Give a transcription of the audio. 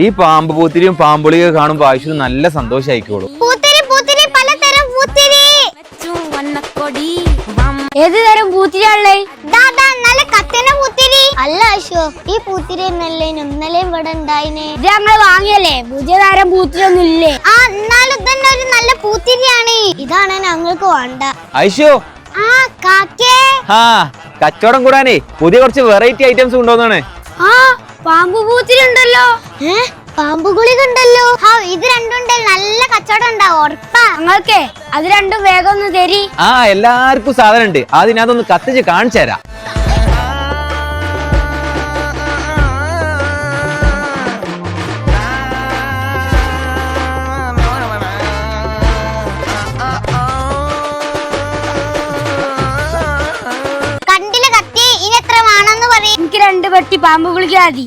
ഈ പാമ്പ് പൂത്തിരിയും പാമ്പുളിയൊക്കെ കാണുമ്പോ ആയുഷ് നല്ല സന്തോഷായിക്കോളും. ഏത് തരം പൂത്തിരിയാണല്ലേ? നല്ല കത്തന പൂത്തിരി അല്ല അശോ, ഈ പൂത്തിരി ഇന്നലെ ഇവിടെ ഉണ്ടായിനെ. ഇത് ഞങ്ങൾ വാങ്ങിയല്ലേ, പുതിയ തരം പൂത്തിരിയൊന്നും ഇല്ലേ? ആ എന്നാലും തന്നെ ഒരു നല്ല പൂത്തിരിയാണ്. ഇതാണ് ഞങ്ങൾക്ക് വേണ്ട. ആയിഷോ ആ കാക്കേ, ആ കച്ചവടം കൂടാനേ പുതിയ കുറച്ച് വെറൈറ്റി ഐറ്റംസ് കൊണ്ടുവന്നാണ്. ആ പാമ്പ് പൂത്തിരി ഉണ്ടല്ലോ. പാമ്പ് ഗുളിക ഉണ്ടല്ലോ. ഇത് രണ്ടുണ്ടല്ലോ, നല്ല കച്ചവടം ഉണ്ടാവും ഉറപ്പാ. ഞങ്ങൾക്ക് അത് രണ്ടും വേഗം ഒന്ന് തരി. ആ എല്ലാവർക്കും സാധനം ഉണ്ട്, അതിനകത്തൊന്ന് കത്തിച്ച് കാണിച്ചു തരാം. കണ്ടില്ല കത്തി, ഇനി എത്ര വേണമെന്ന് പറയും. എനിക്ക് 2 പെട്ടി പാമ്പ് ഗുളിക മതി.